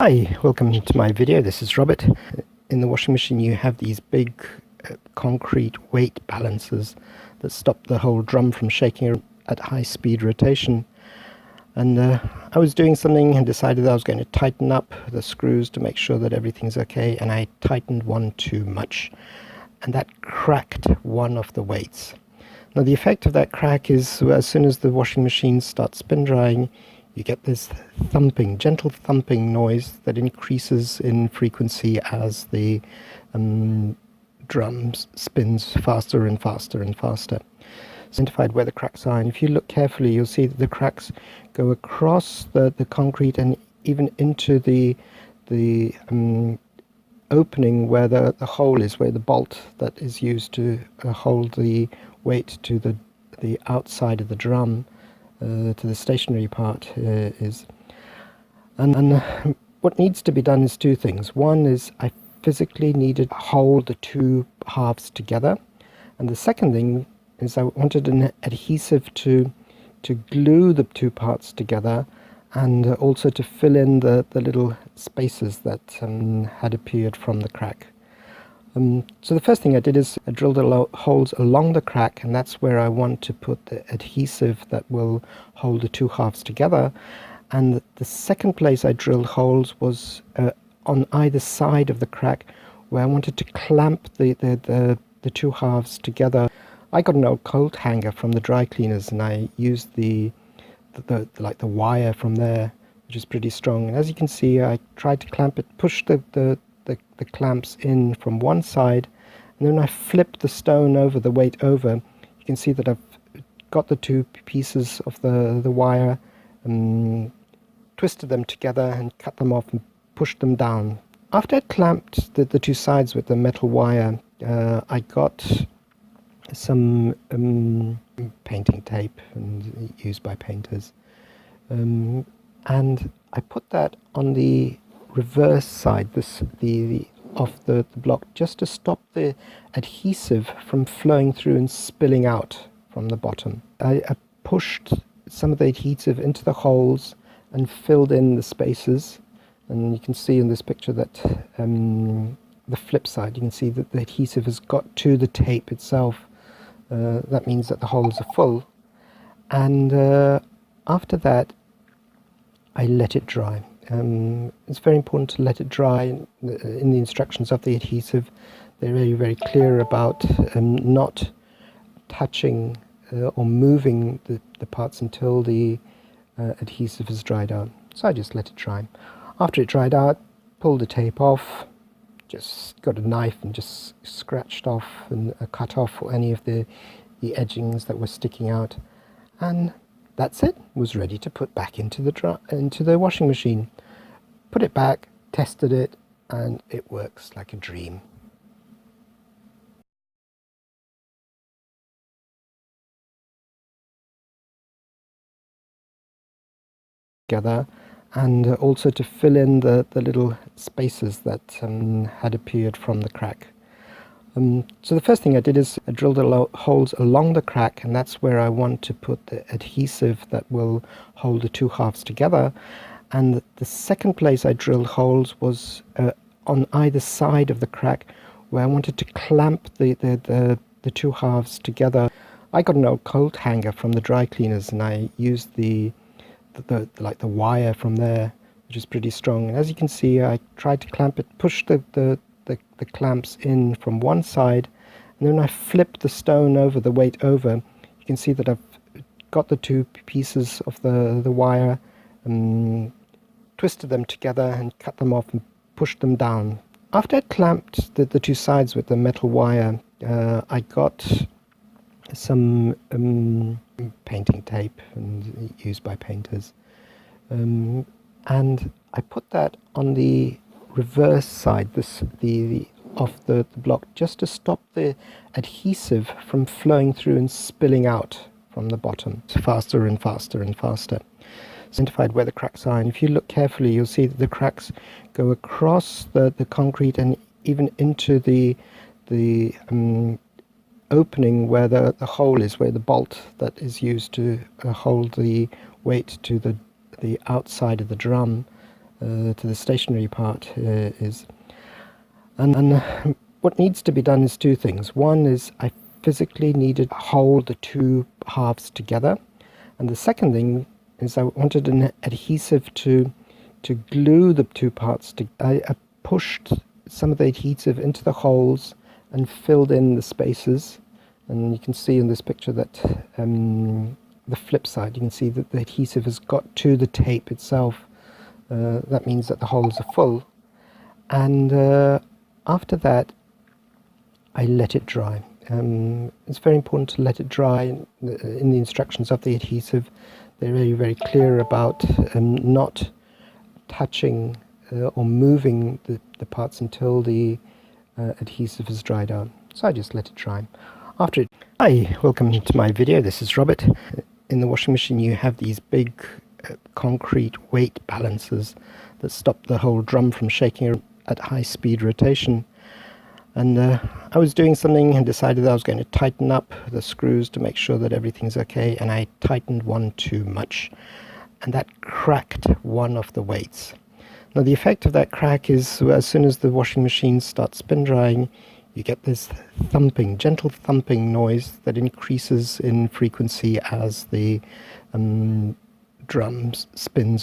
Hi, welcome to my video. This is Robert. In the washing machine you have these big concrete weight balancers that stop the whole drum from shaking at high speed rotation. And I was doing something and decided that I was going to tighten up the screws to make sure that everything's okay, and I tightened one too much, and that cracked one of the weights. Now the effect of that crack is as soon as the washing machine starts spin drying, you get this thumping, gentle thumping noise that increases in frequency as the drum spins faster and faster and faster. It's identified where the cracks are, and if you look carefully you'll see that the cracks go across the concrete and even into the opening where the hole is, where the bolt that is used to hold the weight to the outside of the drum, to the stationary part is. And what needs to be done is two things. One is I physically needed to hold the two halves together, and the second thing is I wanted an adhesive to glue the two parts together, and also to fill in the little spaces that had appeared from the crack. So the first thing I did is I drilled holes along the crack, and that's where I want to put the adhesive that will hold the two halves together. And the second place I drilled holes was on either side of the crack, where I wanted to clamp the two halves together. I got an old coat hanger from the dry cleaners, and I used the wire from there, which is pretty strong. And as you can see, I tried to clamp it, push the clamps in from one side, and then I flipped the stone over, the weight over. You can see that I've got the two pieces of the wire, twisted them together and cut them off and pushed them down. After I clamped the two sides with the metal wire, I got some painting tape used by painters, and I put that on the reverse side, of the block, just to stop the adhesive from flowing through and spilling out from the bottom. I pushed some of the adhesive into the holes and filled in the spaces, and you can see in this picture that the flip side, you can see that the adhesive has got to the tape itself. That means that the holes are full, and after that I let it dry. It's very important to let it dry. In the instructions of the adhesive, they're very, very clear about not touching or moving the parts until the adhesive is dried out. So I just let it dry. After it dried out, pulled the tape off, just got a knife and just scratched off and cut off any of the edgings that were sticking out, and that's it. Was ready to put back into the washing machine. Put it back, tested it, and it works like a dream. Together, and also to fill in the little spaces that had appeared from the crack. So the first thing I did is I drilled holes along the crack, and that's where I want to put the adhesive that will hold the two halves together. And the second place I drilled holes was on either side of the crack, where I wanted to clamp the two halves together. I got an old coat hanger from the dry cleaners, and I used the wire from there, which is pretty strong. And as you can see, I tried to clamp it, push the clamps in from one side, and then I flipped the stone over, the weight over. You can see that I've got the two pieces of the wire, twisted them together and cut them off and pushed them down. After I clamped the two sides with the metal wire, I got some painting tape used by painters, and I put that on the reverse side, of the block, just to stop the adhesive from flowing through and spilling out from the bottom. It's faster and faster and faster. It's identified where the cracks are, and if you look carefully you'll see that the cracks go across the concrete and even into the opening where the hole is, where the bolt that is used to hold the weight to the outside of the drum, to the stationary part is. And what needs to be done is two things. One is I physically needed to hold the two halves together, and the second thing is I wanted an adhesive to glue the two parts together. I pushed some of the adhesive into the holes and filled in the spaces, and you can see in this picture that the flip side, you can see that the adhesive has got to the tape itself. That means that the holes are full, and after that I let it dry. It's very important to let it dry. In the instructions of the adhesive, they're very, very clear about not touching or moving the parts until the adhesive is dried out. So I just let it dry. After it, hi, welcome to my video. This is Robert. In the washing machine you have these big concrete weight balancers that stop the whole drum from shaking at high speed rotation. And I was doing something and decided that I was going to tighten up the screws to make sure that everything's okay, and I tightened one too much, and that cracked one of the weights. Now the effect of that crack is as soon as the washing machine starts spin drying, you get this thumping, gentle thumping noise that increases in frequency as the drum spins